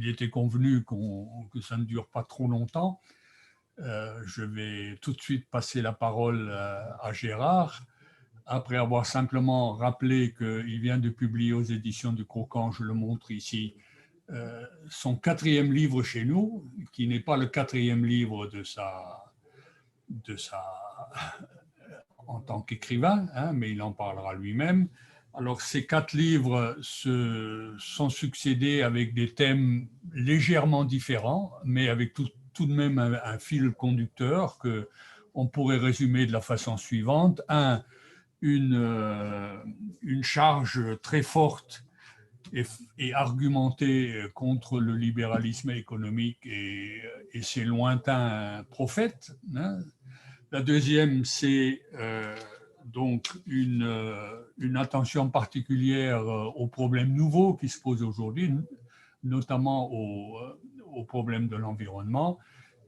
il était convenu que ça ne dure pas trop longtemps. Je vais tout de suite passer la parole à Gérard. Après avoir simplement rappelé qu'il vient de publier aux éditions du Croquant, je le montre ici, son 4e livre chez nous, qui n'est pas le 4e livre en tant qu'écrivain, hein, mais il en parlera lui-même. Alors, ces 4 livres se sont succédés avec des thèmes légèrement différents, mais avec tout de même un fil conducteur que on pourrait résumer de la façon suivante. Une charge très forte et argumentée contre le libéralisme économique et ses lointains prophètes. Hein. La deuxième, c'est donc une attention particulière aux problèmes nouveaux qui se posent aujourd'hui, notamment aux problèmes de l'environnement.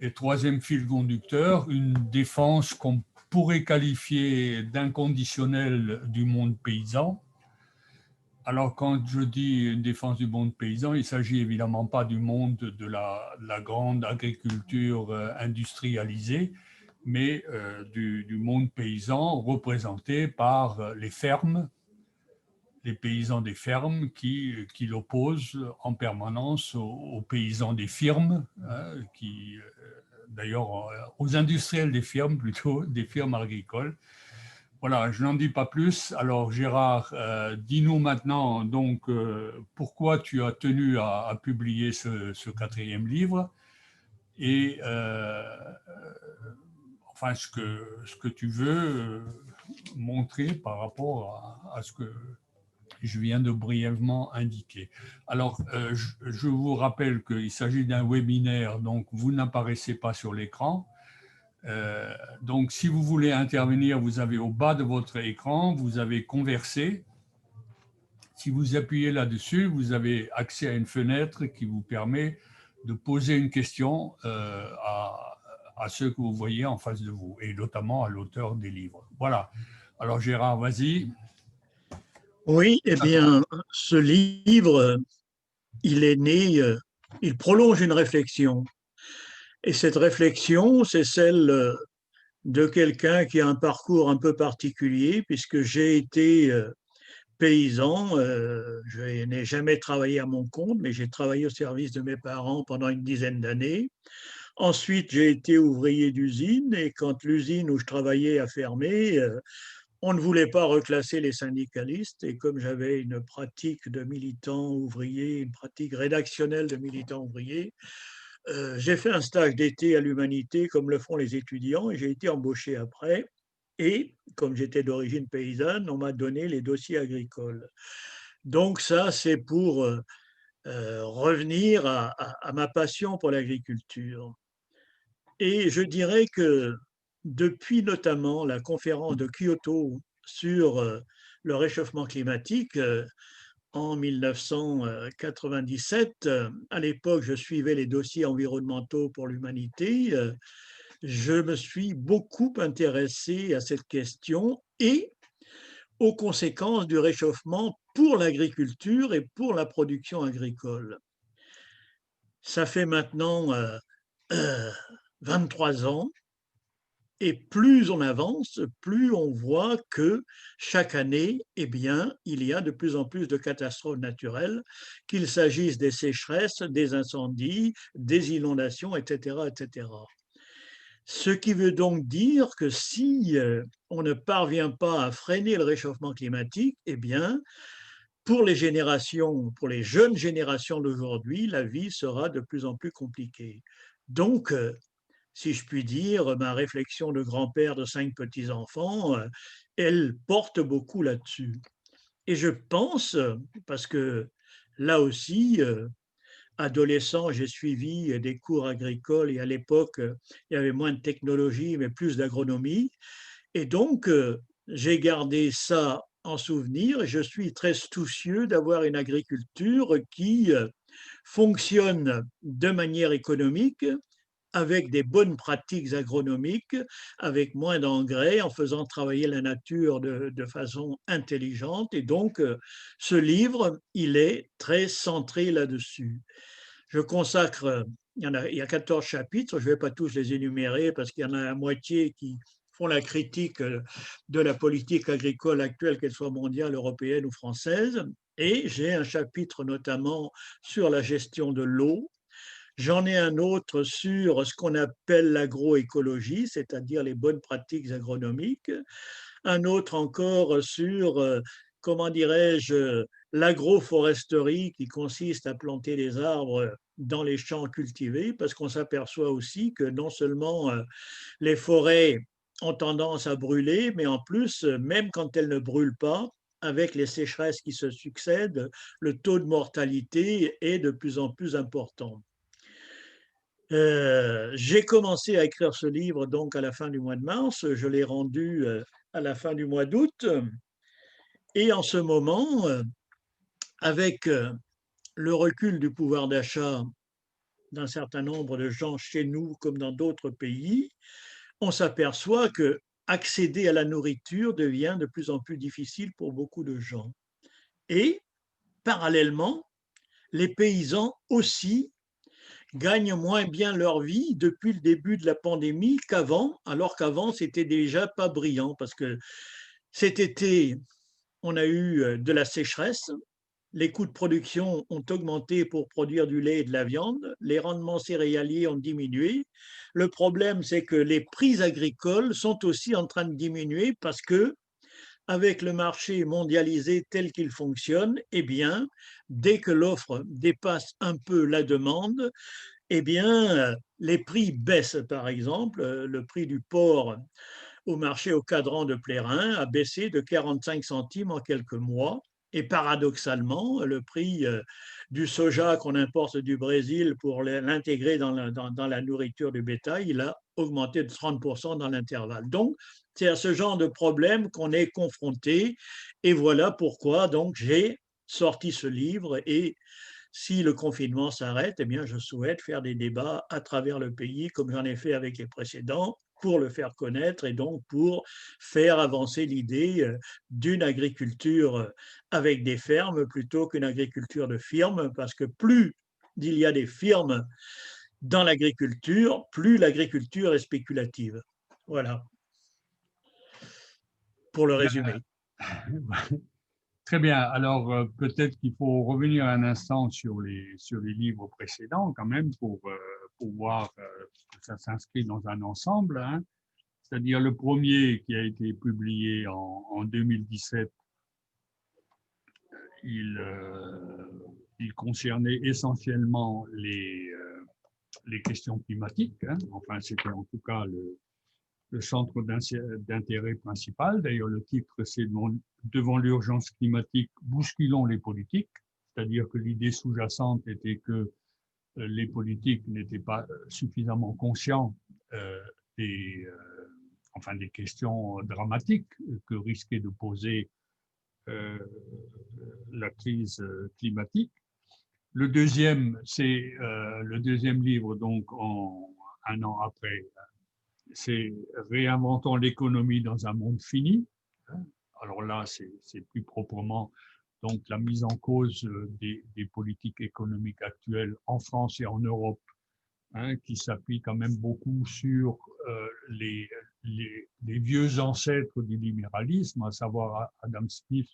Et troisième fil conducteur, une défense qu'on pourrait qualifier d'inconditionnelle du monde paysan. Alors, quand je dis une défense du monde paysan, il ne s'agit évidemment pas du monde de la grande agriculture industrialisée, mais du monde paysan représenté par les fermes, les paysans des fermes qui l'opposent en permanence aux paysans des firmes, hein, d'ailleurs aux industriels des firmes plutôt, des firmes agricoles. Voilà, je n'en dis pas plus. Alors Gérard, dis-nous maintenant donc pourquoi tu as tenu à publier ce 4e livre et enfin ce que tu veux montrer par rapport à ce que je viens de brièvement indiquer. Alors, je vous rappelle qu'il s'agit d'un webinaire, donc vous n'apparaissez pas sur l'écran. Donc, si vous voulez intervenir, vous avez au bas de votre écran, vous avez converser. Si vous appuyez là-dessus, vous avez accès à une fenêtre qui vous permet de poser une question à ceux que vous voyez en face de vous, et notamment à l'auteur des livres. Voilà. Alors, Gérard, vas-y. Oui, eh bien, ce livre, il est né, il prolonge une réflexion. Et cette réflexion, c'est celle de quelqu'un qui a un parcours un peu particulier, puisque j'ai été paysan. Je n'ai jamais travaillé à mon compte, mais j'ai travaillé au service de mes parents pendant une dizaine d'années. Ensuite, j'ai été ouvrier d'usine, et quand l'usine où je travaillais a fermé, on ne voulait pas reclasser les syndicalistes, et comme j'avais une pratique de militant ouvrier, une pratique rédactionnelle de militant ouvrier, j'ai fait un stage d'été à l'Humanité comme le font les étudiants, et j'ai été embauché après. Et comme j'étais d'origine paysanne, on m'a donné les dossiers agricoles. Donc ça, c'est pour revenir à ma passion pour l'agriculture. Et je dirais que depuis notamment la conférence de Kyoto sur le réchauffement climatique en 1997, à l'époque, je suivais les dossiers environnementaux pour l'humanité, je me suis beaucoup intéressé à cette question et aux conséquences du réchauffement pour l'agriculture et pour la production agricole. Ça fait maintenant 23 ans. Et plus on avance, plus on voit que chaque année, eh bien, il y a de plus en plus de catastrophes naturelles, qu'il s'agisse des sécheresses, des incendies, des inondations, etc., etc. Ce qui veut donc dire que si on ne parvient pas à freiner le réchauffement climatique, eh bien, pour les générations, pour les jeunes générations d'aujourd'hui, la vie sera de plus en plus compliquée. Donc, si je puis dire, ma réflexion de grand-père de 5 petits-enfants, elle porte beaucoup là-dessus. Et je pense, parce que là aussi, adolescent, j'ai suivi des cours agricoles et à l'époque, il y avait moins de technologie, mais plus d'agronomie. Et donc, j'ai gardé ça en souvenir et je suis très soucieux d'avoir une agriculture qui fonctionne de manière économique, avec des bonnes pratiques agronomiques, avec moins d'engrais, en faisant travailler la nature de façon intelligente. Et donc, ce livre, il est très centré là-dessus. je consacre, il y a 14 chapitres, je ne vais pas tous les énumérer parce qu'il y en a la moitié qui font la critique de la politique agricole actuelle, qu'elle soit mondiale, européenne ou française. Et j'ai un chapitre notamment sur la gestion de l'eau. J'en ai un autre sur ce qu'on appelle l'agroécologie, c'est-à-dire les bonnes pratiques agronomiques. Un autre encore sur, comment dirais-je, l'agroforesterie qui consiste à planter des arbres dans les champs cultivés, parce qu'on s'aperçoit aussi que non seulement les forêts ont tendance à brûler, mais en plus, même quand elles ne brûlent pas, avec les sécheresses qui se succèdent, le taux de mortalité est de plus en plus important. J'ai commencé à écrire ce livre donc à la fin du mois de mars, je l'ai rendu à la fin du mois d'août, et en ce moment, avec le recul du pouvoir d'achat d'un certain nombre de gens chez nous comme dans d'autres pays, on s'aperçoit que accéder à la nourriture devient de plus en plus difficile pour beaucoup de gens. Et parallèlement, les paysans aussi gagnent moins bien leur vie depuis le début de la pandémie qu'avant, alors qu'avant, c'était déjà pas brillant parce que cet été, on a eu de la sécheresse, les coûts de production ont augmenté pour produire du lait et de la viande, les rendements céréaliers ont diminué. Le problème, c'est que les prix agricoles sont aussi en train de diminuer parce que, avec le marché mondialisé tel qu'il fonctionne, eh bien, dès que l'offre dépasse un peu la demande, eh bien, les prix baissent. Par exemple, le prix du porc au marché au cadran de Plérin a baissé de 45 centimes en quelques mois. Et paradoxalement, le prix du soja qu'on importe du Brésil pour l'intégrer dans la nourriture du bétail, il a augmenté de 30% dans l'intervalle. Donc, c'est à ce genre de problème qu'on est confronté. Et voilà pourquoi donc j'ai sorti ce livre. Et si le confinement s'arrête, eh bien, je souhaite faire des débats à travers le pays, comme j'en ai fait avec les précédents, pour le faire connaître et donc pour faire avancer l'idée d'une agriculture avec des fermes plutôt qu'une agriculture de firmes, parce que plus il y a des firmes dans l'agriculture, plus l'agriculture est spéculative. Voilà, pour le résumé. Très bien. Alors, peut-être qu'il faut revenir un instant sur les livres précédents quand même pour voir que ça s'inscrit dans un ensemble, hein. C'est-à-dire le premier qui a été publié en 2017, il concernait essentiellement les questions climatiques, hein. Enfin, c'était en tout cas le centre d'intérêt principal. D'ailleurs, le titre, c'est Devant l'urgence climatique, bousculons les politiques. C'est-à-dire que l'idée sous-jacente était que les politiques n'étaient pas suffisamment conscients des, des questions dramatiques que risquait de poser euh, la crise climatique. Le deuxième, c'est le deuxième livre, donc un an après, c'est Réinventons l'économie dans un monde fini. Alors là, c'est plus proprement donc la mise en cause des politiques économiques actuelles en France et en Europe, hein, qui s'appuie quand même beaucoup sur les vieux ancêtres du libéralisme, à savoir Adam Smith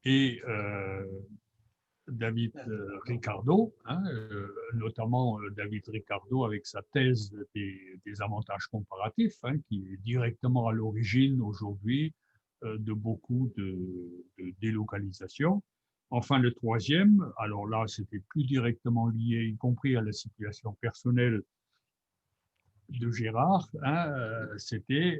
et David Ricardo, hein, notamment David Ricardo avec sa thèse des avantages comparatifs, hein, qui est directement à l'origine aujourd'hui de beaucoup de délocalisations. Enfin, le troisième, alors là, c'était plus directement lié, y compris à la situation personnelle de Gérard, hein, c'était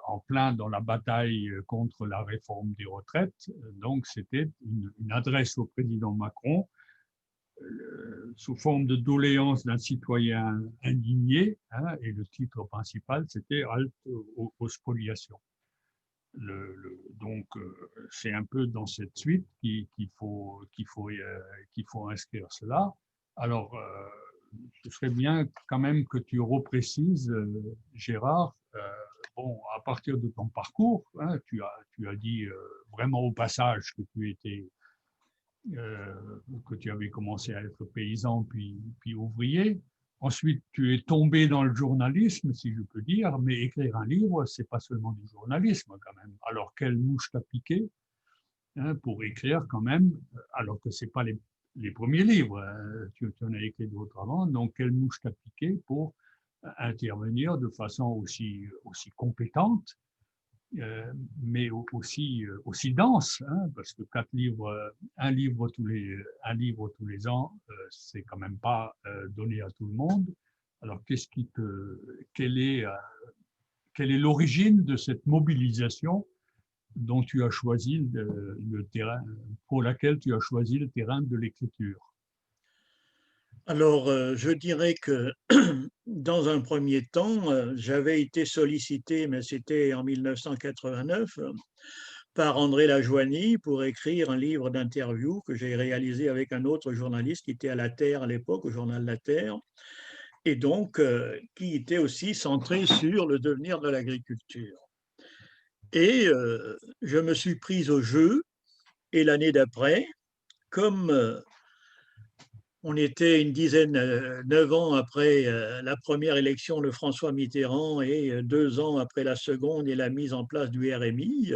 en plein dans la bataille contre la réforme des retraites. Donc, c'était une adresse au président Macron sous forme de doléance d'un citoyen indigné, hein, et le titre principal, c'était Halte aux spoliations. Donc, c'est un peu dans cette suite qu'il faut inscrire cela. Alors, ce serait bien quand même que tu reprécises, Gérard, bon, à partir de ton parcours, hein, tu as dit vraiment au passage que tu étais que tu avais commencé à être paysan puis ouvrier. Ensuite, tu es tombé dans le journalisme, si je peux dire, mais écrire un livre, c'est pas seulement du journalisme quand même. Alors, quelle mouche t'a piqué, hein, pour écrire quand même, alors que c'est pas les premiers livres, tu en as écrit d'autres avant, donc quelle mouche t'a piqué pour intervenir de façon aussi compétente, mais aussi dense, hein, parce que un livre tous les ans, c'est quand même pas donné à tout le monde. Alors, quelle est l'origine de cette mobilisation dont tu as choisi le terrain, pour laquelle tu as choisi le terrain de l'écriture? Alors, je dirais que dans un premier temps, j'avais été sollicité, mais c'était en 1989, par André Lajoigny pour écrire un livre d'interview que j'ai réalisé avec un autre journaliste qui était à La Terre à l'époque, au journal La Terre, et donc qui était aussi centré sur le devenir de l'agriculture. Et je me suis prise au jeu, et l'année d'après, comme on était une dizaine, 9 ans après la première élection de François Mitterrand et 2 ans après la seconde et la mise en place du RMI,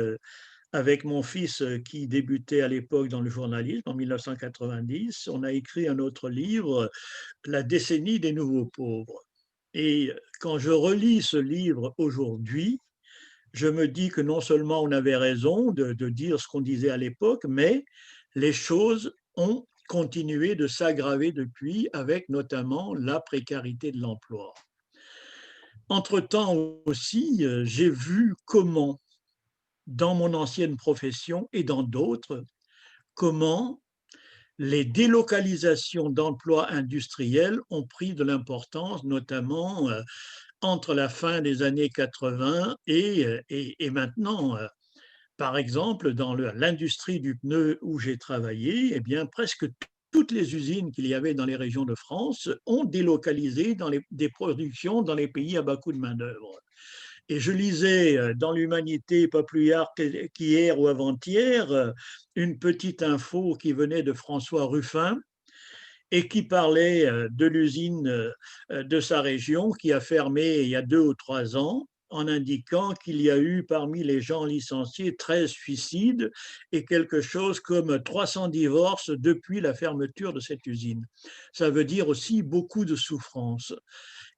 avec mon fils qui débutait à l'époque dans le journalisme en 1990, on a écrit un autre livre, La décennie des nouveaux pauvres. Et quand je relis ce livre aujourd'hui, je me dis que non seulement on avait raison de dire ce qu'on disait à l'époque, mais les choses ont continué de s'aggraver depuis, avec notamment la précarité de l'emploi. Entre-temps aussi, j'ai vu comment, dans mon ancienne profession et dans d'autres, comment les délocalisations d'emplois industriels ont pris de l'importance, notamment entre la fin des années 80 et maintenant. Par exemple, dans l'industrie du pneu où j'ai travaillé, eh bien, presque toutes les usines qu'il y avait dans les régions de France ont délocalisé des productions dans les pays à bas coût de main-d'œuvre. Et je lisais dans l'Humanité, pas plus qu'hier ou avant-hier, une petite info qui venait de François Ruffin et qui parlait de l'usine de sa région qui a fermé il y a 2 ou 3 ans, en indiquant qu'il y a eu parmi les gens licenciés 13 suicides et quelque chose comme 300 divorces depuis la fermeture de cette usine. Ça veut dire aussi beaucoup de souffrance.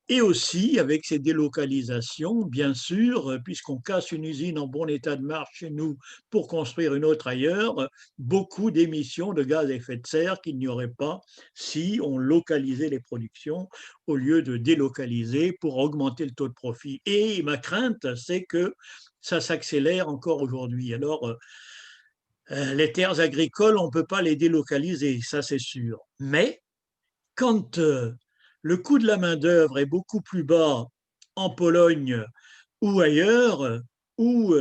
Et aussi, avec ces délocalisations, bien sûr, puisqu'on casse une usine en bon état de marche chez nous pour construire une autre ailleurs, beaucoup d'émissions de gaz à effet de serre qu'il n'y aurait pas si on localisait les productions au lieu de délocaliser pour augmenter le taux de profit. Et ma crainte, c'est que ça s'accélère encore aujourd'hui. Alors, les terres agricoles, on ne peut pas les délocaliser, ça c'est sûr. Mais quand le coût de la main-d'œuvre est beaucoup plus bas en Pologne ou ailleurs, ou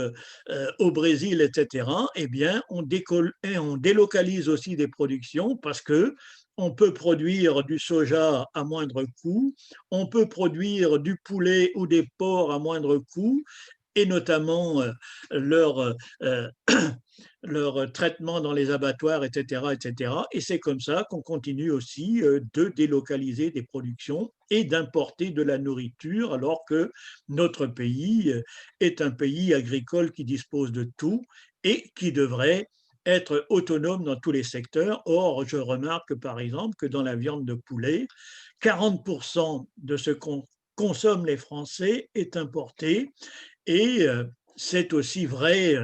au Brésil, etc., eh bien, on délocalise aussi des productions parce que on peut produire du soja à moindre coût, on peut produire du poulet ou des porcs à moindre coût, et notamment leur, euh, leur traitement dans les abattoirs, etc., etc. Et c'est comme ça qu'on continue aussi de délocaliser des productions et d'importer de la nourriture, alors que notre pays est un pays agricole qui dispose de tout et qui devrait être autonome dans tous les secteurs. Or, je remarque par exemple que dans la viande de poulet, 40% de ce qu'on consomment les Français est importé, et c'est aussi vrai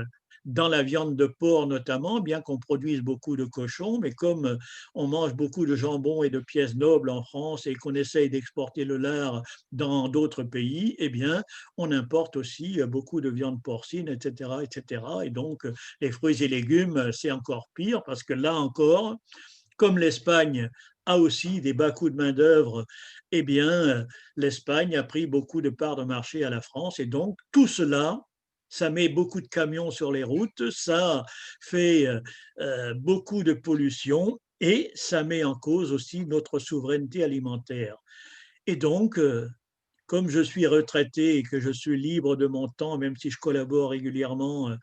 dans la viande de porc notamment, bien qu'on produise beaucoup de cochons, mais comme on mange beaucoup de jambon et de pièces nobles en France et qu'on essaye d'exporter le lard dans d'autres pays, eh bien, on importe aussi beaucoup de viande porcine, etc., etc. Et donc, les fruits et légumes, c'est encore pire parce que là encore, comme l'Espagne a aussi des bas coûts de main-d'œuvre, eh bien, l'Espagne a pris beaucoup de parts de marché à la France. Et donc, tout cela, ça met beaucoup de camions sur les routes, ça fait beaucoup de pollution et ça met en cause aussi notre souveraineté alimentaire. Et donc, comme je suis retraité et que je suis libre de mon temps, même si je collabore régulièrement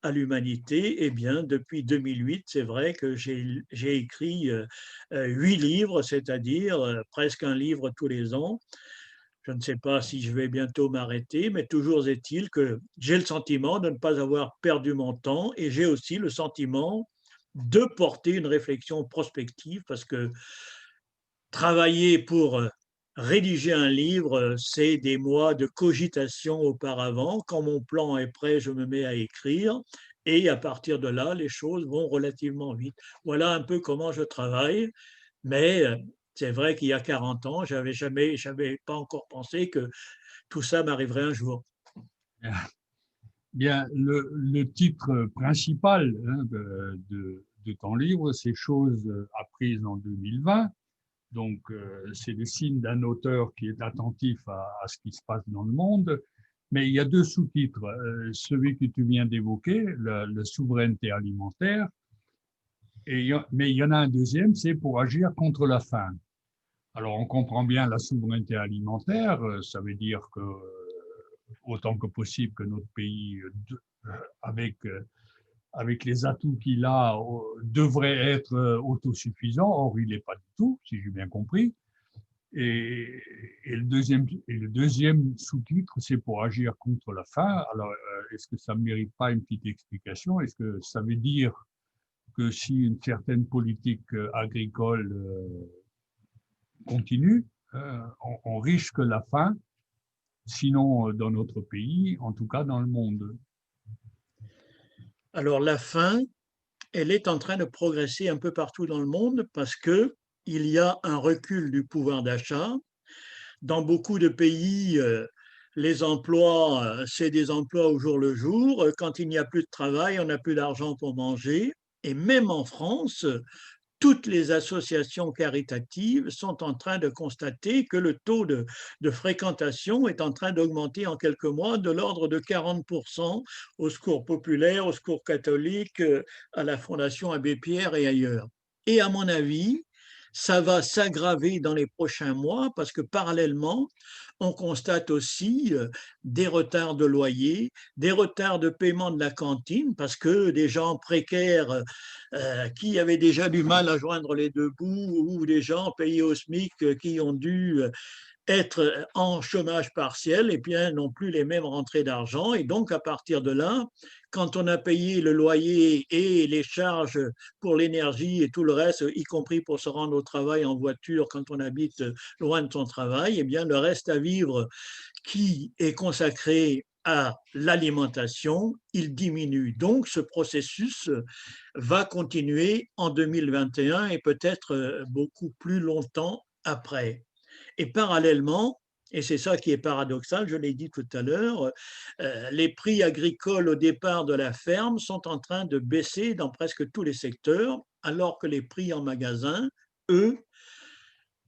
à l'Humanité, eh bien, depuis 2008, c'est vrai que j'ai écrit 8 livres, c'est-à-dire presque un livre tous les ans. Je ne sais pas si je vais bientôt m'arrêter, mais toujours est-il que j'ai le sentiment de ne pas avoir perdu mon temps et j'ai aussi le sentiment de porter une réflexion prospective parce que travailler pour rédiger un livre, c'est des mois de cogitation auparavant. Quand mon plan est prêt, je me mets à écrire et à partir de là, les choses vont relativement vite. Voilà un peu comment je travaille, mais c'est vrai qu'il y a 40 ans, j'avais pas encore pensé que tout ça m'arriverait un jour. Bien, le titre principal, hein, de ton livre, c'est Choses apprises en 2020. Donc, c'est le signe d'un auteur qui est attentif à ce qui se passe dans le monde. Mais il y a deux sous-titres. Celui que tu viens d'évoquer, la souveraineté alimentaire, mais il y en a un deuxième, c'est pour agir contre la faim. Alors, on comprend bien la souveraineté alimentaire, ça veut dire que autant que possible que notre pays, avec, avec les atouts qu'il a, devrait être autosuffisant. Or, il n'est pas du tout, si j'ai bien compris. Et, le deuxième sous-titre, c'est pour agir contre la faim. Alors, est-ce que ça ne mérite pas une petite explication? Est-ce que ça veut dire que si une certaine politique agricole continue, on risque la faim, sinon dans notre pays, en tout cas dans le monde? Alors la faim, elle est en train de progresser un peu partout dans le monde parce que il y a un recul du pouvoir d'achat. Dans beaucoup de pays, les emplois, c'est des emplois au jour le jour. Quand il n'y a plus de travail, on n'a plus d'argent pour manger. Et même en France, toutes les associations caritatives sont en train de constater que le taux de fréquentation est en train d'augmenter en quelques mois de l'ordre de 40% au secours populaire, au secours catholique, à la Fondation Abbé Pierre et ailleurs. Et à mon avis, ça va s'aggraver dans les prochains mois parce que parallèlement, on constate aussi des retards de loyer, des retards de paiement de la cantine parce que des gens précaires qui avaient déjà du mal à joindre les deux bouts ou des gens payés au SMIC qui ont dû être en chômage partiel et bien n'ont plus les mêmes rentrées d'argent. Et donc, à partir de là, quand on a payé le loyer et les charges pour l'énergie et tout le reste, y compris pour se rendre au travail en voiture quand on habite loin de son travail, et bien le reste à vivre qui est consacré à l'alimentation, il diminue. Donc, ce processus va continuer en 2021 et peut-être beaucoup plus longtemps après. Et parallèlement, et c'est ça qui est paradoxal, je l'ai dit tout à l'heure, les prix agricoles au départ de la ferme sont en train de baisser dans presque tous les secteurs, alors que les prix en magasin, eux,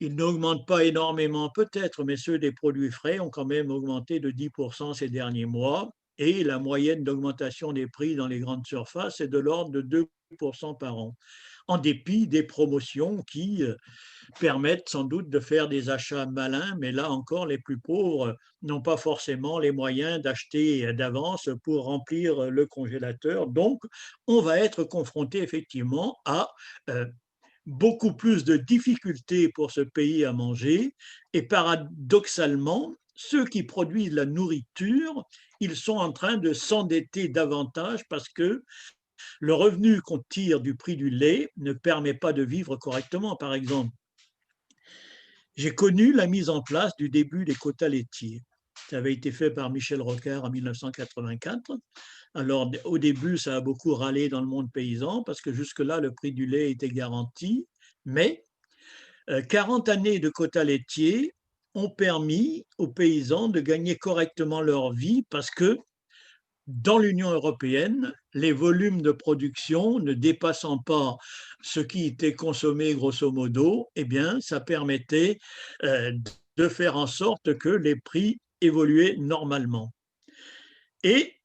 ils n'augmentent pas énormément peut-être, mais ceux des produits frais ont quand même augmenté de 10% ces derniers mois. Et la moyenne d'augmentation des prix dans les grandes surfaces est de l'ordre de 2% par an, en dépit des promotions qui permettent sans doute de faire des achats malins, mais là encore, les plus pauvres n'ont pas forcément les moyens d'acheter d'avance pour remplir le congélateur. Donc, on va être confronté effectivement à beaucoup plus de difficultés pour ce pays à manger et paradoxalement, ceux qui produisent la nourriture, ils sont en train de s'endetter davantage parce que le revenu qu'on tire du prix du lait ne permet pas de vivre correctement. Par exemple, j'ai connu la mise en place du début des quotas laitiers. Ça avait été fait par Michel Rocard en 1984. Alors, au début, ça a beaucoup râlé dans le monde paysan parce que jusque-là, le prix du lait était garanti. Mais 40 années de quotas laitiers ont permis aux paysans de gagner correctement leur vie parce que dans l'Union européenne, les volumes de production ne dépassant pas ce qui était consommé grosso modo, eh bien, ça permettait euh, de faire en sorte que les prix évoluaient normalement. Et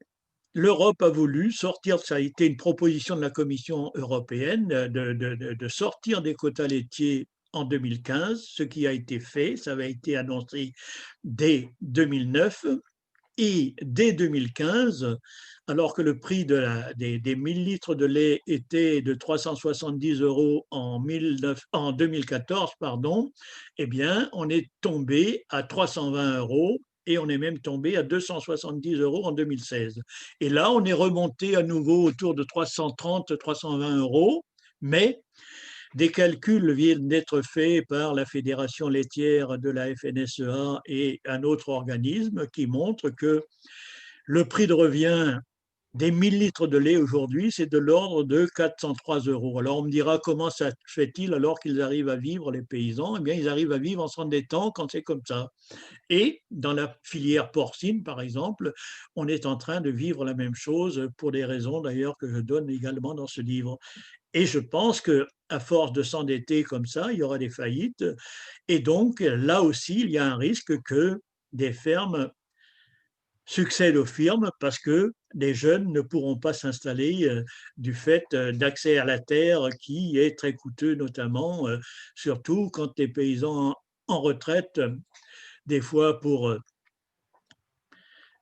l'Europe a voulu sortir, ça a été une proposition de la Commission européenne, de sortir des quotas laitiers en 2015, ce qui a été fait, ça avait été annoncé dès 2009. Et dès 2015, alors que le prix des 1000 litres de lait était de 370 € en 2014, pardon, eh bien, on est tombé à 320 € et on est même tombé à 270 € en 2016. Et là, on est remonté à nouveau autour de 330, 320 €, mais des calculs viennent d'être faits par la Fédération laitière de la FNSEA et un autre organisme qui montrent que le prix de revient des 1000 litres de lait aujourd'hui, c'est de l'ordre de 403 €. Alors on me dira comment ça fait-il alors qu'ils arrivent à vivre, les paysans? Eh bien, ils arrivent à vivre en s'endettant quand c'est comme ça. Et dans la filière porcine, par exemple, on est en train de vivre la même chose pour des raisons d'ailleurs que je donne également dans ce livre. Et je pense que à force de s'endetter comme ça, il y aura des faillites. Et donc, là aussi, il y a un risque que des fermes succèdent aux firmes parce que les jeunes ne pourront pas s'installer du fait d'accès à la terre qui est très coûteux, notamment, surtout quand les paysans en retraite, des fois pour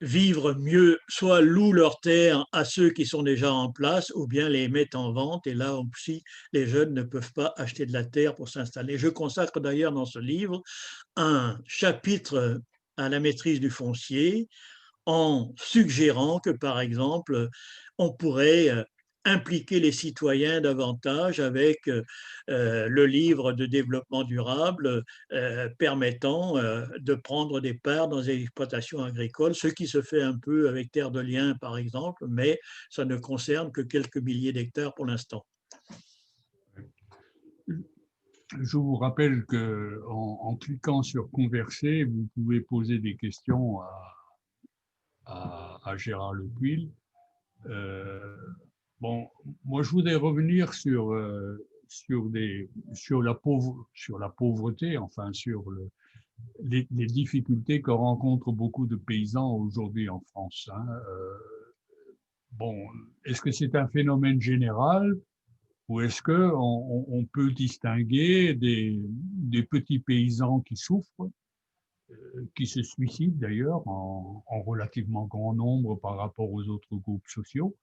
vivre mieux, soit louent leurs terres à ceux qui sont déjà en place ou bien les mettent en vente. Et là aussi, les jeunes ne peuvent pas acheter de la terre pour s'installer. Je consacre d'ailleurs dans ce livre un chapitre à la maîtrise du foncier en suggérant que, par exemple, on pourrait impliquer les citoyens davantage avec le livre de développement durable permettant de prendre des parts dans les exploitations agricoles, ce qui se fait un peu avec Terre de Liens, par exemple, mais ça ne concerne que quelques milliers d'hectares pour l'instant. Je vous rappelle qu'en cliquant sur Converser, vous pouvez poser des questions à Gérard Lepuil. Bon, moi, je voudrais revenir sur la pauvreté, enfin, sur les difficultés que rencontrent beaucoup de paysans aujourd'hui en France. Hein. Bon, est-ce que c'est un phénomène général ou est-ce qu'on peut distinguer des petits paysans qui souffrent, qui se suicident d'ailleurs en relativement grand nombre par rapport aux autres groupes sociaux?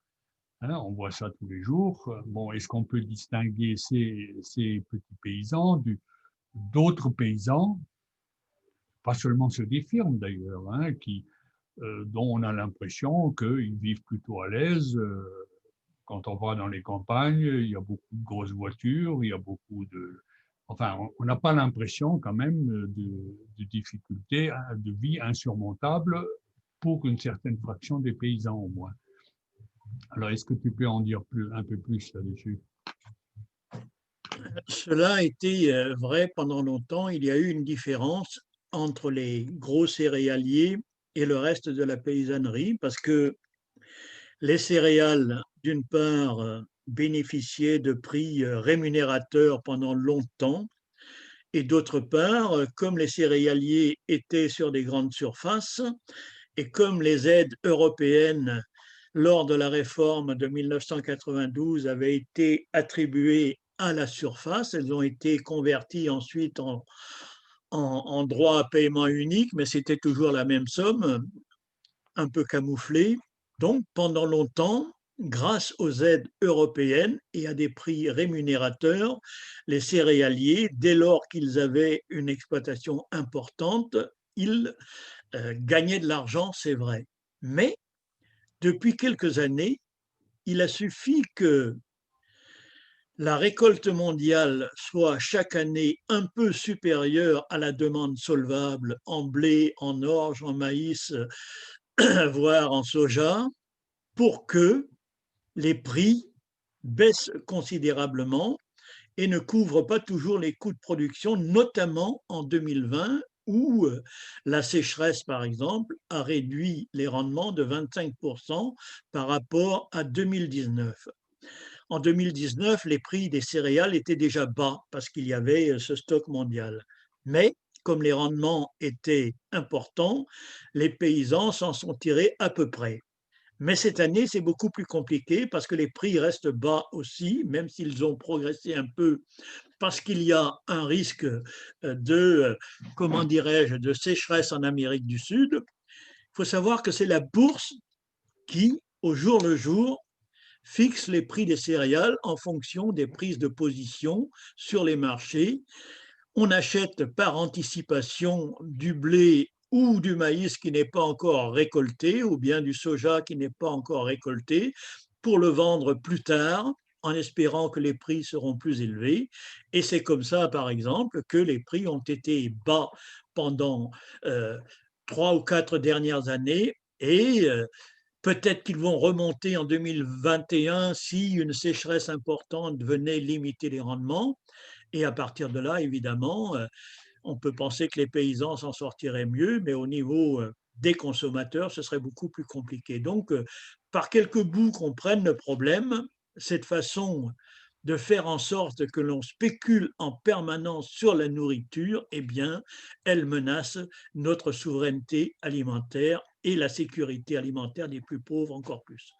Hein, on voit ça tous les jours. Bon, est-ce qu'on peut distinguer ces petits paysans d'autres paysans, pas seulement ceux des firmes d'ailleurs, hein, dont on a l'impression qu'ils vivent plutôt à l'aise. Quand on va dans les campagnes, il y a beaucoup de grosses voitures, il y a beaucoup de... Enfin, on n'a pas l'impression quand même de difficultés de vie insurmontables pour une certaine fraction des paysans au moins. Alors, est-ce que tu peux en dire un peu plus là-dessus? Cela a été vrai pendant longtemps. Il y a eu une différence entre les gros céréaliers et le reste de la paysannerie parce que les céréales, d'une part, bénéficiaient de prix rémunérateurs pendant longtemps et d'autre part, comme les céréaliers étaient sur des grandes surfaces et comme les aides européennes lors de la réforme de 1992 avaient été attribuées à la surface, elles ont été converties ensuite en droit à paiement unique, mais c'était toujours la même somme, un peu camouflée. Donc, pendant longtemps, grâce aux aides européennes et à des prix rémunérateurs, les céréaliers, dès lors qu'ils avaient une exploitation importante, ils gagnaient de l'argent, c'est vrai. Mais depuis quelques années, il a suffi que la récolte mondiale soit chaque année un peu supérieure à la demande solvable en blé, en orge, en maïs, voire en soja, pour que les prix baissent considérablement et ne couvrent pas toujours les coûts de production, notamment en 2020, où la sécheresse, par exemple, a réduit les rendements de 25% par rapport à 2019. En 2019, les prix des céréales étaient déjà bas parce qu'il y avait ce stock mondial. Mais comme les rendements étaient importants, les paysans s'en sont tirés à peu près. Mais cette année, c'est beaucoup plus compliqué parce que les prix restent bas aussi, même s'ils ont progressé un peu, parce qu'il y a un risque de, comment dirais-je, de sécheresse en Amérique du Sud. Il faut savoir que c'est la bourse qui, au jour le jour, fixe les prix des céréales en fonction des prises de position sur les marchés. On achète par anticipation du blé ou du maïs qui n'est pas encore récolté, ou bien du soja qui n'est pas encore récolté, pour le vendre plus tard, en espérant que les prix seront plus élevés. Et c'est comme ça, par exemple, que les prix ont été bas pendant 3 ou 4 dernières années. Et peut-être qu'ils vont remonter en 2021 si une sécheresse importante venait limiter les rendements. Et à partir de là, évidemment, on peut penser que les paysans s'en sortiraient mieux, mais au niveau des consommateurs, ce serait beaucoup plus compliqué. Donc, par quelques bouts qu'on prenne le problème, cette façon de faire en sorte que l'on spécule en permanence sur la nourriture, eh bien, elle menace notre souveraineté alimentaire et la sécurité alimentaire des plus pauvres encore plus.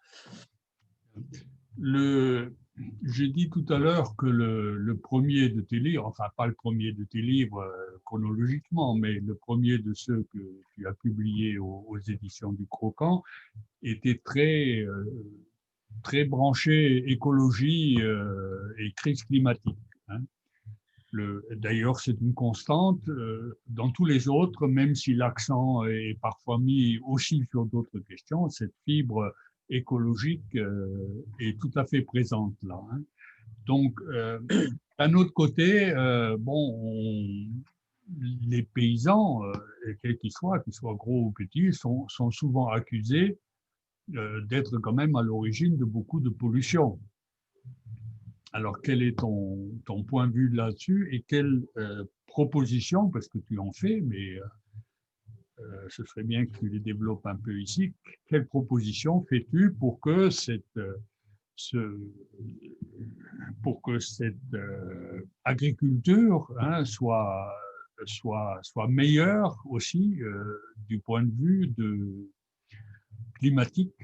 J'ai dit tout à l'heure que le premier de tes livres, enfin pas le premier de tes livres chronologiquement, mais le premier de ceux que tu as publiés aux éditions du Croquant, était très branché écologie et crise climatique. Hein. D'ailleurs, c'est une constante dans tous les autres, même si l'accent est parfois mis aussi sur d'autres questions, cette fibre écologique est tout à fait présente là. Hein. Donc, d'un autre côté, les paysans, quels qu'ils soient gros ou petits, sont souvent accusés d'être quand même à l'origine de beaucoup de pollution. Alors, quel est ton point de vue là-dessus et quelle proposition, parce que tu en fais, mais ce serait bien que tu les développes un peu ici, quelle proposition fais-tu ce, pour que cette agriculture soit meilleure aussi du point de vue climatique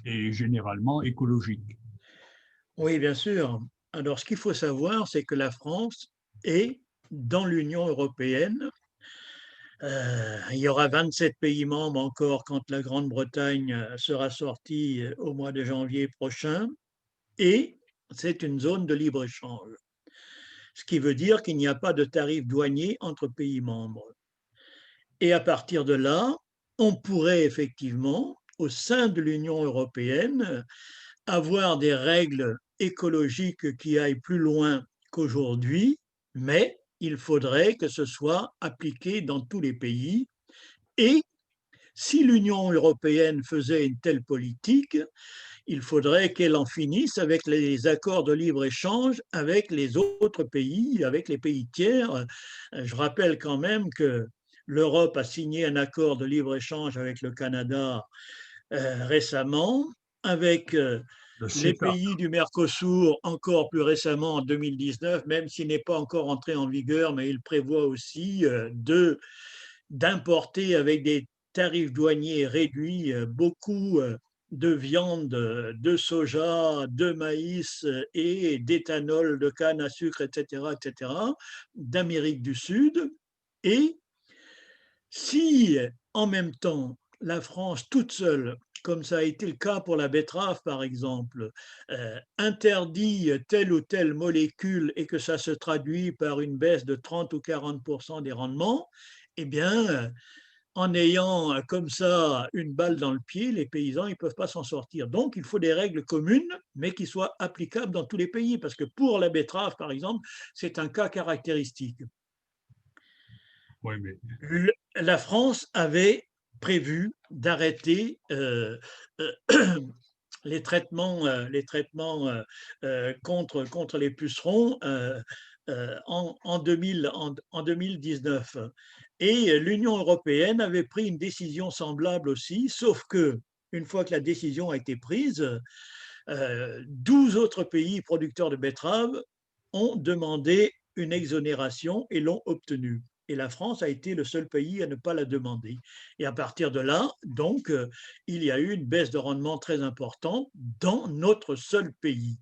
et généralement écologique? Oui, bien sûr. Alors, ce qu'il faut savoir, c'est que la France est dans l'Union européenne. Il y aura 27 pays membres encore quand la Grande-Bretagne sera sortie au mois de janvier prochain. Et c'est une zone de libre-échange, ce qui veut dire qu'il n'y a pas de tarifs douaniers entre pays membres. Et à partir de là, on pourrait effectivement, au sein de l'Union européenne, avoir des règles écologiques qui aillent plus loin qu'aujourd'hui, mais il faudrait que ce soit appliqué dans tous les pays. Et si l'Union européenne faisait une telle politique, il faudrait qu'elle en finisse avec les accords de libre-échange avec les autres pays, avec les pays tiers. Je rappelle quand même que l'Europe a signé un accord de libre-échange avec le Canada récemment, avec Le les CETA. pays du Mercosur encore plus récemment en 2019, même s'il n'est pas encore entré en vigueur, mais il prévoit aussi d'importer avec des tarifs douaniers réduits beaucoup de viande, de soja, de maïs et d'éthanol, de canne à sucre, etc., d'Amérique du Sud. Et si en même temps la France toute seule, comme ça a été le cas pour la betterave par exemple, interdit telle ou telle molécule et que ça se traduit par une baisse de 30 ou 40% des rendements, eh bien, en ayant comme ça une balle dans le pied, les paysans, ils ne peuvent pas s'en sortir. Donc, il faut des règles communes, mais qui soient applicables dans tous les pays, parce que pour la betterave, par exemple, c'est un cas caractéristique. Oui, mais La France avait prévu d'arrêter les traitements contre les pucerons en 2019. Et l'Union européenne avait pris une décision semblable aussi, sauf que une fois que la décision a été prise, 12 autres pays producteurs de betteraves ont demandé une exonération et l'ont obtenue. et la France a été le seul pays à ne pas la demander. Et à partir de là, donc, il y a eu une baisse de rendement très importante dans notre seul pays.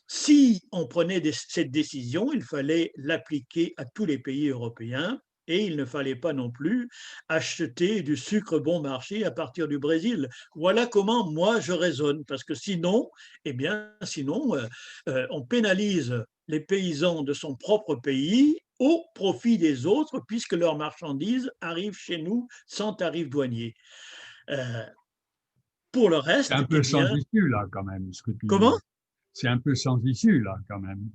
Si on prenait cette décision, il fallait l'appliquer à tous les pays européens et il ne fallait pas non plus acheter du sucre bon marché à partir du Brésil. Voilà comment moi je raisonne, parce que sinon, eh bien, sinon, on pénalise les paysans de son propre pays au profit des autres, puisque leurs marchandises arrivent chez nous sans tarif douanier. Euh, pour le C'est reste, un eh peu sans bien, issue, là, quand même, ce que tu comment? dis. C'est un peu sans issue, là, quand même.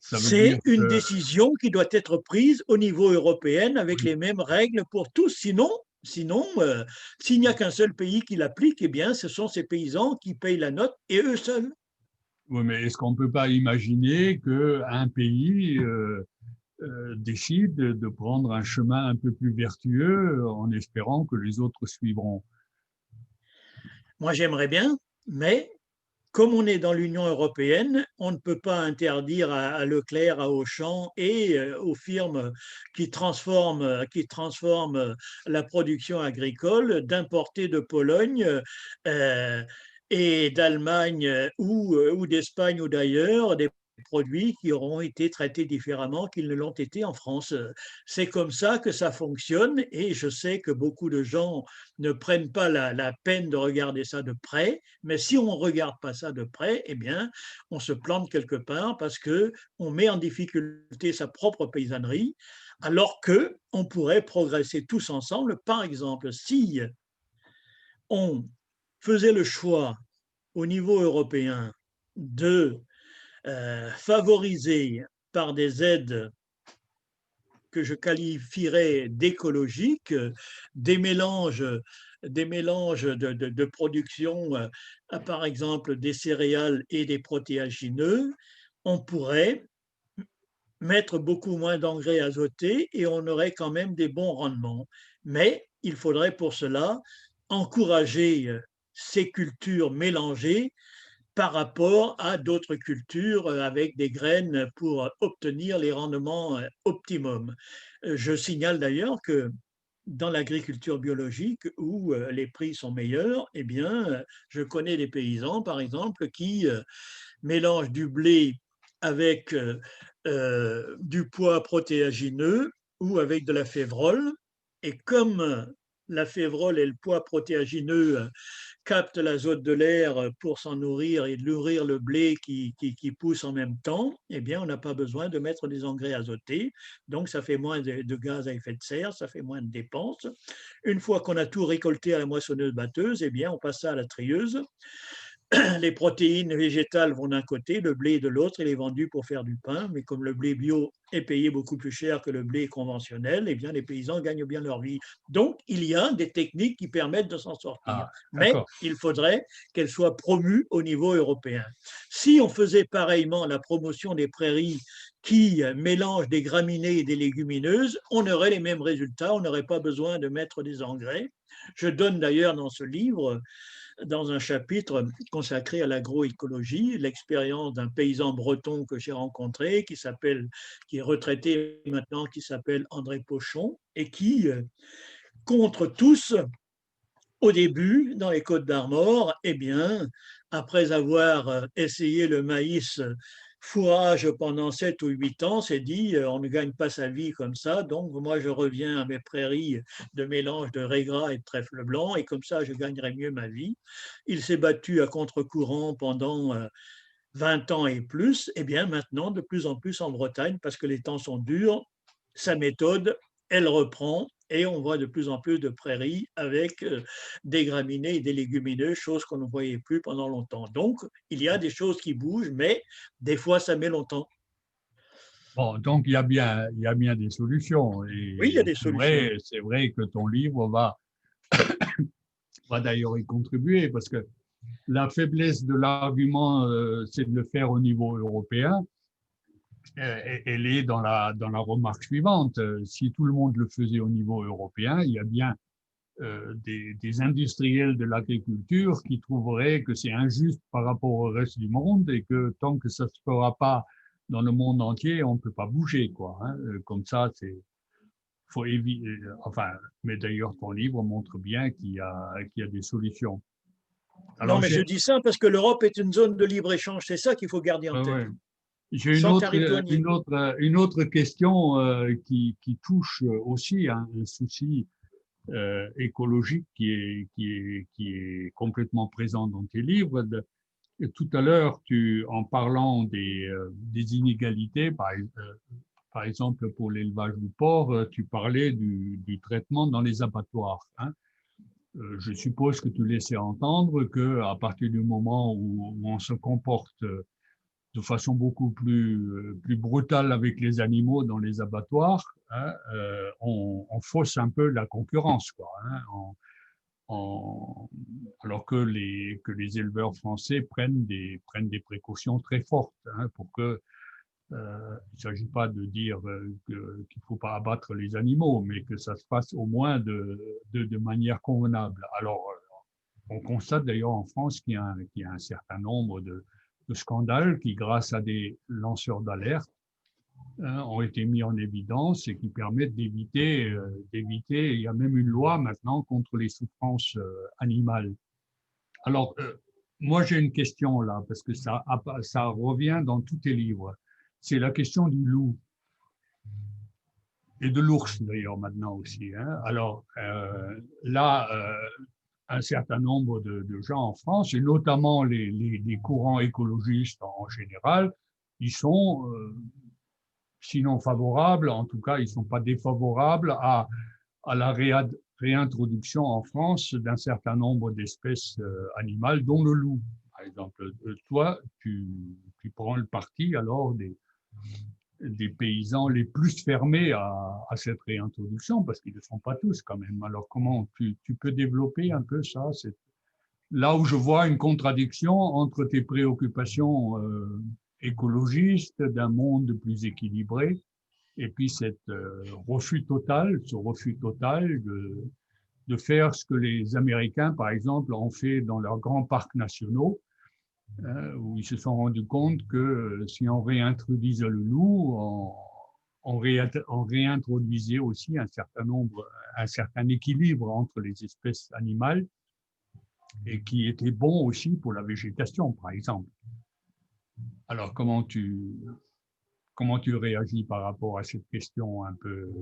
Ça veut dire C'est une que, décision qui doit être prise au niveau européen avec oui, les mêmes règles pour tous. Sinon, s'il n'y a qu'un seul pays qui l'applique, eh bien, ce sont ces paysans qui payent la note et eux seuls. oui, mais est-ce qu'on ne peut pas imaginer qu'un pays décide de prendre un chemin un peu plus vertueux en espérant que les autres suivront? Moi, j'aimerais bien, mais comme on est dans l'Union européenne, on ne peut pas interdire à Leclerc, à Auchan et aux firmes qui transforment la production agricole d'importer de Pologne euh, et d'Allemagne ou d'Espagne ou d'ailleurs des produits qui auront été traités différemment qu'ils ne l'ont été en France. C'est comme ça que ça fonctionne et je sais que beaucoup de gens ne prennent pas la peine de regarder ça de près, mais si on ne regarde pas ça de près, eh bien, on se plante quelque part parce qu'on met en difficulté sa propre paysannerie, alors qu'on pourrait progresser tous ensemble. Par exemple, si on faisait le choix au niveau européen de favoriser par des aides que je qualifierais d'écologiques, des mélanges, des mélanges de production, par exemple des céréales et des protéagineux, on pourrait mettre beaucoup moins d'engrais azotés et on aurait quand même des bons rendements. Mais il faudrait pour cela encourager ces cultures mélangées par rapport à d'autres cultures avec des graines pour obtenir les rendements optimums. Je signale d'ailleurs que dans l'agriculture biologique où les prix sont meilleurs, eh bien, je connais des paysans, par exemple, qui mélangent du blé avec du pois protéagineux ou avec de la févrole. Et comme la févrole et le pois protéagineux capte l'azote de l'air pour s'en nourrir et nourrir le blé qui pousse en même temps, eh bien, on n'a pas besoin de mettre des engrais azotés. Donc, ça fait moins de gaz à effet de serre, ça fait moins de dépenses. Une fois qu'on a tout récolté à la moissonneuse-batteuse, eh bien, on passe ça à la trieuse. Les protéines végétales vont d'un côté, le blé de l'autre, il est vendu pour faire du pain, mais comme le blé bio est payé beaucoup plus cher que le blé conventionnel, eh bien les paysans gagnent bien leur vie. Donc il y a des techniques qui permettent de s'en sortir, Ah, mais d'accord. il faudrait qu'elles soient promues au niveau européen. Si on faisait pareillement la promotion des prairies qui mélangent des graminées et des légumineuses, on aurait les mêmes résultats, on n'aurait pas besoin de mettre des engrais. Je donne d'ailleurs dans ce livre dans un chapitre consacré à l'agroécologie, l'expérience d'un paysan breton que j'ai rencontré, qui est retraité maintenant, qui s'appelle André Pochon, et qui, contre tous, au début, dans les Côtes d'Armor, eh bien, après avoir essayé le maïs fourrage pendant 7 ou 8 ans, s'est dit on ne gagne pas sa vie comme ça, donc moi je reviens à mes prairies de mélange de raigra et de trèfle blanc, et comme ça je gagnerai mieux ma vie. Il s'est battu à contre-courant pendant 20 ans et plus, et bien maintenant de plus en plus en Bretagne, parce que les temps sont durs, sa méthode, elle reprend, et on voit de plus en plus de prairies avec des graminées et des légumineux, chose qu'on ne voyait plus pendant longtemps. Donc, il y a des choses qui bougent, mais des fois, ça met longtemps. Bon, donc il y a bien des solutions. Oui, il y a Et des solutions. c'est vrai que ton livre va d'ailleurs y contribuer parce que la faiblesse de l'argument, c'est de le faire au niveau européen. Elle est dans la remarque suivante. Si tout le monde le faisait au niveau européen, il y a bien des industriels de l'agriculture qui trouveraient que c'est injuste par rapport au reste du monde et que tant que ça ne se fera pas dans le monde entier, on ne peut pas bouger, quoi. Hein. Comme ça, faut éviter, enfin, mais d'ailleurs, ton livre montre bien qu'il y a des solutions. Non, Alors, mais je dis ça parce que l'Europe est une zone de libre-écge. C'est ça qu'il faut garder en ouais, tête. ouais. J'ai Sans tarif douanier. une autre question qui touche aussi à un souci écologique qui est complètement présent dans tes livres. Tout à l'heure, en parlant des inégalités, par exemple pour l'élevage du porc, tu parlais du traitement dans les abattoirs, hein. Je suppose que tu laissais entendre qu'à partir du moment où on se comporte de façon beaucoup plus brutale avec les animaux dans les abattoirs, hein, on fausse un peu la concurrence, quoi, hein, alors que les éleveurs français prennent des précautions très fortes, hein, pour que il ne s'agit pas de dire qu'il ne faut pas abattre les animaux, mais que ça se fasse au moins de manière convenable. Alors, on constate d'ailleurs en France qu'il y a un certain nombre de scandales qui, grâce à des lanceurs d'alerte, hein, ont été mis en évidence et qui permettent d'éviter. Il y a même une loi maintenant contre les souffrances animales. Alors, moi, j'ai une question là, parce que ça revient dans tous tes livres. C'est la question du loup et de l'ours d'ailleurs maintenant aussi, hein. Alors là, un certain nombre de gens en France, et notamment les courants écologistes en général, ils sont, sinon favorables, en tout cas, ils ne sont pas défavorables à la réintroduction en France d'un certain nombre d'espèces animales, dont le loup. Par exemple, toi, tu prends le parti alors des paysans les plus fermés à cette réintroduction, parce qu'ils ne le sont pas tous quand même. Alors comment tu peux développer un peu ça? C'est là où je vois une contradiction entre tes préoccupations écologistes d'un monde plus équilibré et puis ce refus total de faire ce que les Américains, par exemple, ont fait dans leurs grands parcs nationaux, où ils se sont rendus compte que si on réintroduisait le loup, on réintroduisait aussi un certain équilibre entre les espèces animales et qui était bon aussi pour la végétation, par exemple. Alors, comment tu réagis par rapport à cette question un peu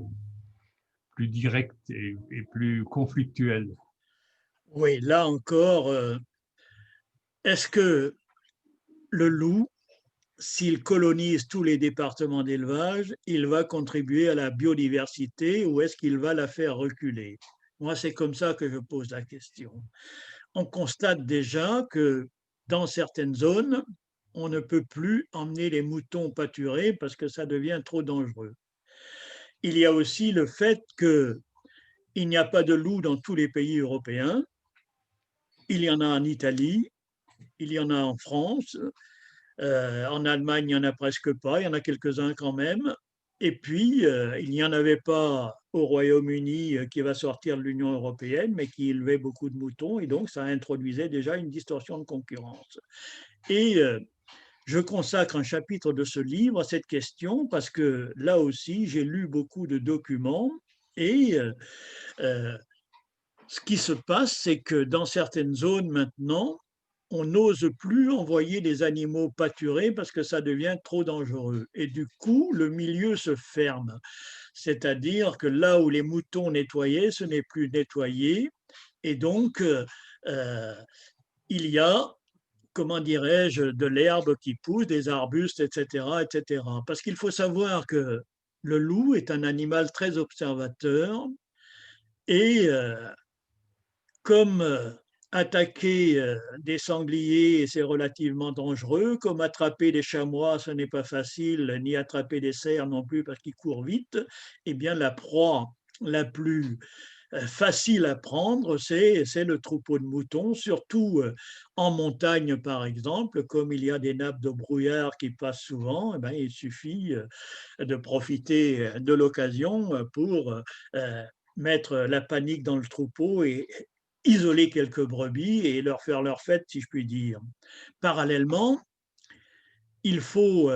plus directe et plus conflictuelle? Oui, là encore, est-ce que le loup, s'il colonise tous les départements d'élevage, il va contribuer à la biodiversité ou est-ce qu'il va la faire reculer? Moi, c'est comme ça que je pose la question. On constate déjà que dans certaines zones, on ne peut plus emmener les moutons pâturer parce que ça devient trop dangereux. Il y a aussi le fait qu'il n'y a pas de loup dans tous les pays européens. Il y en a en Italie, il y en a en France, en Allemagne, il n'y en a presque pas, il y en a quelques-uns quand même. Et puis, il n'y en avait pas au Royaume-Uni qui va sortir de l'Union européenne, mais qui élevait beaucoup de moutons, et donc ça introduisait déjà une distorsion de concurrence. Et je consacre un chapitre de ce livre à cette question parce que là aussi, j'ai lu beaucoup de documents et ce qui se passe, c'est que dans certaines zones maintenant, on n'ose plus envoyer des animaux pâturer parce que ça devient trop dangereux. Et du coup, le milieu se ferme. C'est-à-dire que là où les moutons nettoyaient, ce n'est plus nettoyé. Et donc, il y a, comment dirais-je, de l'herbe qui pousse, des arbustes, etc., etc. Parce qu'il faut savoir que le loup est un animal très observateur et comme attaquer des sangliers, c'est relativement dangereux, comme attraper des chamois, ce n'est pas facile, ni attraper des cerfs non plus parce qu'ils courent vite, eh bien la proie la plus facile à prendre, c'est le troupeau de moutons, surtout en montagne par exemple, comme il y a des nappes de brouillard qui passent souvent, eh bien, il suffit de profiter de l'occasion pour mettre la panique dans le troupeau et isoler quelques brebis et leur faire leur fête, si je puis dire. Parallèlement, il faut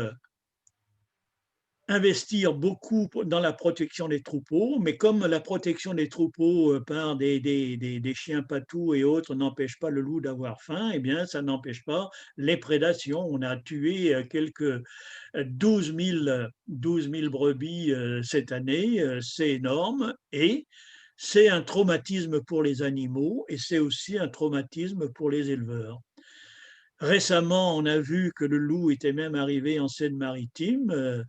investir beaucoup dans la protection des troupeaux, mais comme la protection des troupeaux par des chiens patous et autres n'empêche pas le loup d'avoir faim, eh bien, ça n'empêche pas les prédations. On a tué quelques 12 000 brebis cette année, c'est énorme et c'est un traumatisme pour les animaux et c'est aussi un traumatisme pour les éleveurs. Récemment, on a vu que le loup était même arrivé en Seine-Maritime.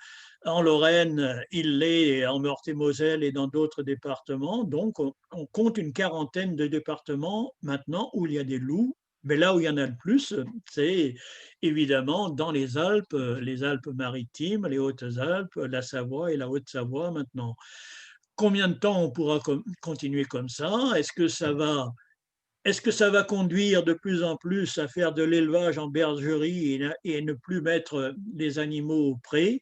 En Lorraine, il l'est en Meurthe-et-Moselle et dans d'autres départements. Donc, on compte une quarantaine de départements maintenant où il y a des loups. Mais là où il y en a le plus, c'est évidemment dans les Alpes-Maritimes, les Hautes-Alpes, la Savoie et la Haute-Savoie maintenant. Combien de temps on pourra continuer comme ça? Est-ce que ça va conduire de plus en plus à faire de l'élevage en bergerie et ne plus mettre les animaux au pré?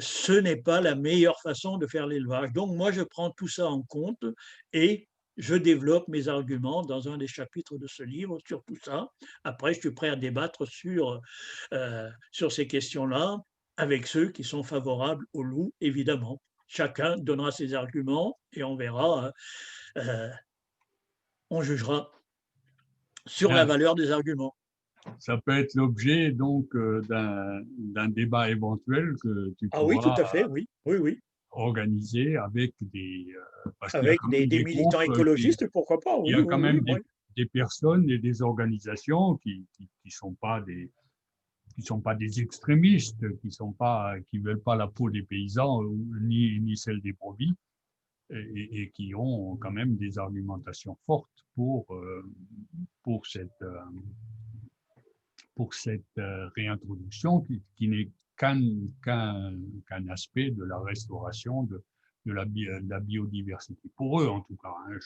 Ce n'est pas la meilleure façon de faire l'élevage. Donc moi, je prends tout ça en compte et je développe mes arguments dans un des chapitres de ce livre sur tout ça. Après, je suis prêt à débattre sur ces questions-là avec ceux qui sont favorables au loup, évidemment. Chacun donnera ses arguments et on verra, euh, on jugera sur la Bien, valeur des arguments. ça peut être l'objet donc d'un débat éventuel que tu Ah oui, tout pourras à fait, oui, oui, oui. organiser avec parce qu'il y a Avec quand même des des militants groupes écologistes, pourquoi pas, il y oui, a oui, quand oui, même oui. des personnes et des organisations qui sont pas des extrémistes, qui veulent pas la peau des paysans ni celle des brebis et qui ont quand même des argumentations fortes pour cette réintroduction qui n'est qu'un aspect de la restauration de la biodiversité. Pour eux, en tout cas. Hein,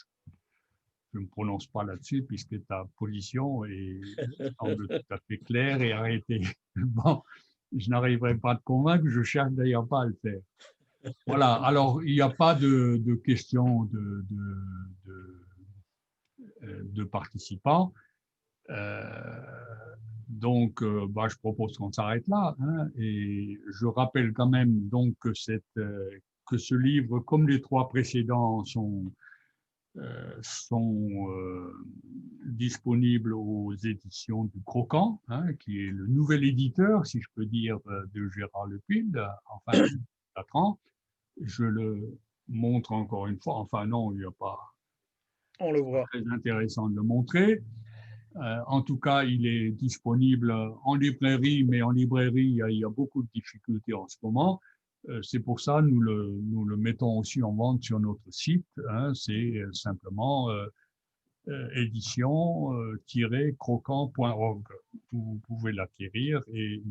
je ne me prononce pas là-dessus puisque ta position semble tout à fait claire et arrêtée. Bon, je n'arriverai pas à te convaincre, je cherche d'ailleurs pas à le faire. Voilà, alors il n'y a pas de questions de participants. Euh, donc, bah, je propose qu'on s'arrête là. Hein, et je rappelle quand même donc que ce livre, comme les trois précédents, sont disponibles aux éditions du Croquant, hein, qui est le nouvel éditeur, si je peux dire, de Gérard Lepine, enfin, 4 ans. Je le montre encore une fois, enfin non, il n'y a pas, On le pas voit. très intéressant de le montrer. En tout cas, il est disponible en librairie, mais en librairie, il y a beaucoup de difficultés en ce moment. C'est pour ça que nous le mettons aussi en vente sur notre site. Hein, c'est simplement édition-croquant.org. Vous pouvez l'acquérir et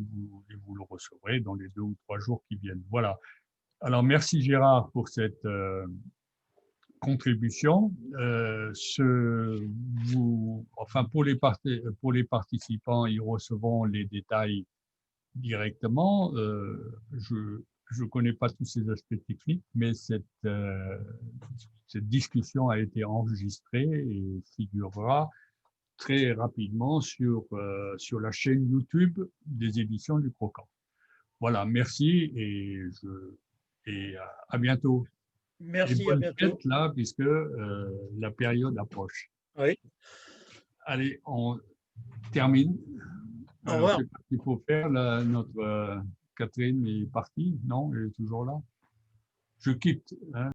vous le recevrez dans les 2 ou 3 jours qui viennent. Voilà. Alors, merci Gérard pour cette contribution. Enfin, pour les participants, ils recevront les détails directement. Je connais pas tous ces aspects techniques, mais cette discussion a été enregistrée et figurera très rapidement sur la chaîne YouTube des éditions du Croquant. Voilà, merci et à bientôt. Et Merci, à bonne bientôt. fête là, puisque la période approche. Oui, Allez, on termine. au Je revoir. sais pas ce qu'il faut faire. Là, notre Catherine est partie, non? Elle est toujours là. Je quitte. Hein.